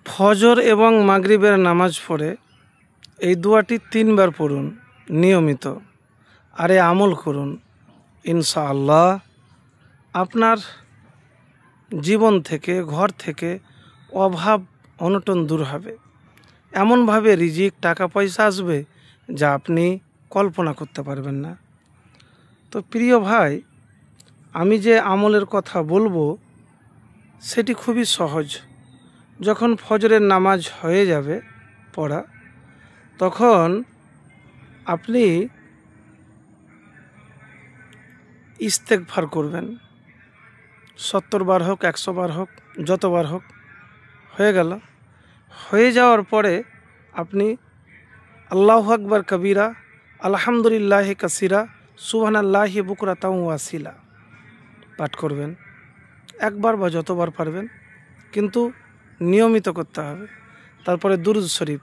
ফজর এবং মাগরিবের নামাজ পড়ে এই দোয়াটি 3 বার পড়ুন নিয়মিত, আর আমল করুন। ইনশাআল্লাহ আপনার জীবন থেকে, ঘর থেকে অভাব অনটন দূর হবে। এমনভাবে রিজিক, টাকা পয়সা আসবে যা আপনি কল্পনা করতে পারবেন না। তো প্রিয় ভাই, আমি যে আমলের কথা বলবো সেটি খুবই সহজ। যখন ফজরের নামাজ হয়ে যাবে পড়া, তখন আপনি ইস্তেগফার করবেন। 70 বার হোক, 100 বার হোক, যতবার হোক। হয়ে গেল। হয়ে যাওয়ার পরে আপনি আল্লাহু আকবার কবিরা, আলহামদুলিল্লাহি কাসিরা, সুবহানাল্লাহি বুকরাতাও ওয়াসিলা পাঠ করবেন। একবার বা যতবার পারবেন, কিন্তু নিয়মিত করতে হবে। তারপরে দুরুদ শরীফ,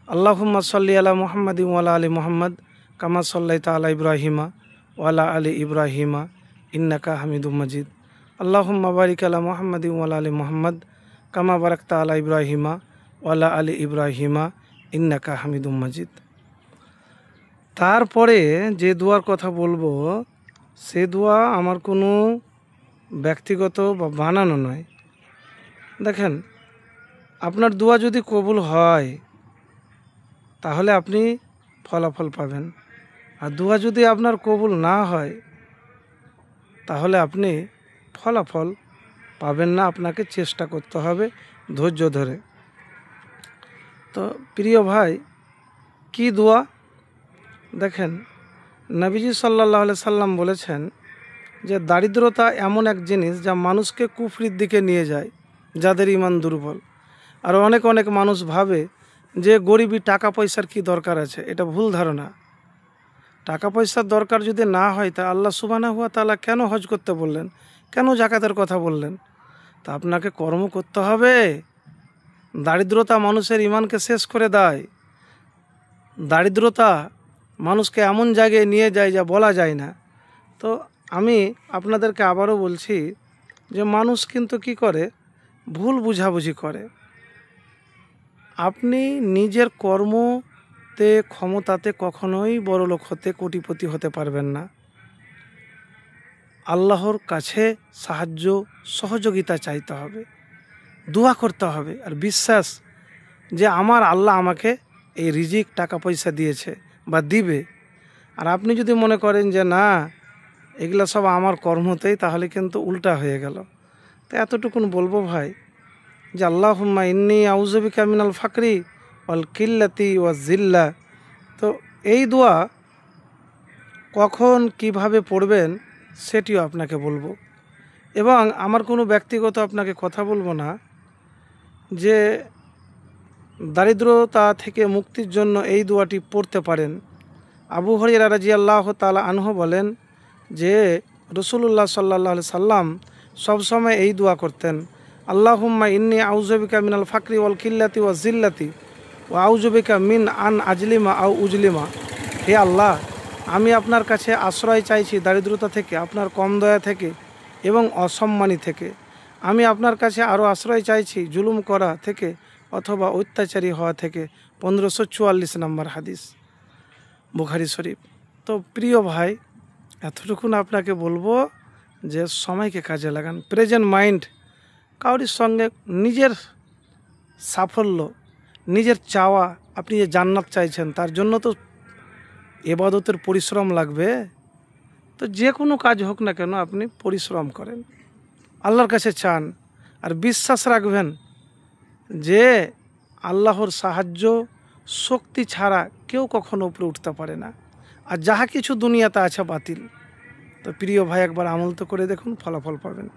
আল্লাহুম্মা সাল্লি আলা মুহাম্মাদিন ওয়া আলা আলি মুহাম্মাদ কামা সাল্লাইতা আলা ইব্রাহিমা ওয়া আলা আলি ইব্রাহিমা ইন্নাকা হামিদুম মাজিদ। আল্লাহুম্মা বারিক আলা মুহাম্মাদিন ওয়া আলা আলি মুহাম্মাদ কামা বারাকতা আলা ইব্রাহিমা ওয়া আলা আলি ইব্রাহিমা ইন্নাকা হামিদুম মাজিদ। তারপরে যে দোয়ার কথা বলবো, সে দোয়া আমার কোনো ব্যক্তিগত বা বানানো নয়। দেখেন, আপনার দোয়া যদি কবুল হয় তাহলে আপনি ফলাফল পাবেন, আর দোয়া যদি আপনার কবুল না হয় তাহলে আপনি ফলাফল পাবেন না। আপনাকে চেষ্টা করতে হবে ধৈর্য ধরে। তো প্রিয় ভাই, কি দোয়া? দেখেন, নবীজি সাল্লাল্লাহু আলাইহি সাল্লাম বলেছেন যে দারিদ্রতা এমন এক জিনিস যা মানুষকে কুফরির দিকে নিয়ে যায়, যাদের ঈমান দুর্বল। আর অনেক মানুষ ভাবে যে গরিবী, টাকা পয়সার কি দরকার আছে। এটা ভুল ধারণা। টাকা পয়সার দরকার যদি না হয় তা আল্লাহ সুবহানাহু ওয়া তাআলা কেন হজ করতে বললেন, কেন যাকাতের কথা বললেন? তা আপনাকে কর্ম করতে হবে। দারিদ্রতা মানুষের ঈমানকে শেষ করে দেয়। দারিদ্রতা মানুষকে এমন জায়গায় নিয়ে যায় যা বলা যায় না। তো আমি আপনাদেরকে আবারও বলছি যে মানুষ কিন্তু কি করে, ভুল বুঝাবুঝি করে। আপনি নিজের কর্মতে, ক্ষমতাতে কখনোই বড়লোক হতে, কোটিপতি হতে পারবেন না। আল্লাহর কাছে সাহায্য, সহযোগিতা চাইতে হবে, দোয়া করতে হবে, আর বিশ্বাস যে আমার আল্লাহ আমাকে এই রিজিক, টাকা পয়সা দিয়েছে বা দিবে। আর আপনি যদি মনে করেন যে না, এগুলা সব আমার কর্মতেই, তাহলে কিন্তু উল্টা হয়ে গেল। তো এতটুকুন বলবো ভাই, যে আল্লাহুম্মা ইন্নী আউযু বিকা মিনাল ফাকরি ওয়াল কিল্লাতি ওয়াজ জিল্লা। তো এই দোয়া কখন কিভাবে পড়বেন সেটিও আপনাকে বলবো, এবং আমার কোনো ব্যক্তিগত আপনাকে কথা বলবো না। যে দারিদ্রতা থেকে মুক্তির জন্য এই দোয়াটি পড়তে পারেন। আবু হুরায়রা রাদিয়াল্লাহু তাআলা আনহু বলেন যে রাসূলুল্লাহ সাল্লাল্লাহু আলাইহি সাল্লাম সবসময় এই দোয়া করতেন, আল্লাহুম্মা ইন্নী আউযু বিকা মিনাল ফাকরি ওয়াল কিল্লাতি ওয়াজ জিল্লাতি ওয়া আউযু বিকা মিন আন আজলিমা আও উজলিমা। হে আল্লাহ, আমি আপনার কাছে আশ্রয় চাইছি দারিদ্রতা থেকে, আপনার কম দয়া থেকে এবং অসম্মানী থেকে। আমি আপনার কাছে আরও আশ্রয় চাইছি জুলুম করা থেকে অথবা অত্যাচারী হওয়া থেকে। 1544 নম্বর হাদিস, বুখারী শরীফ। তো প্রিয় ভাই, এতটুকুন আপনাকে বলবো যে সময়কে কাজে লাগান। প্রেজেন্ট মাইন্ড, কাউরির সঙ্গে নিজের সাফল্য, নিজের চাওয়া, আপনি যে জান্নাত চাইছেন তার জন্য তো ইবাদতের পরিশ্রম লাগবে। তো যে কোনো কাজ হোক না কেন আপনি পরিশ্রম করেন, আল্লাহর কাছে চান, আর বিশ্বাস রাখবেন যে আল্লাহর সাহায্য, শক্তি ছাড়া কেউ কখনো উপরে উঠতে পারে না। আর যাহা কিছু দুনিয়াতে আছে বাতিল। তো প্রিয় ভাই, একবার আমল তো করে দেখুন, ফলাফল পাবেন।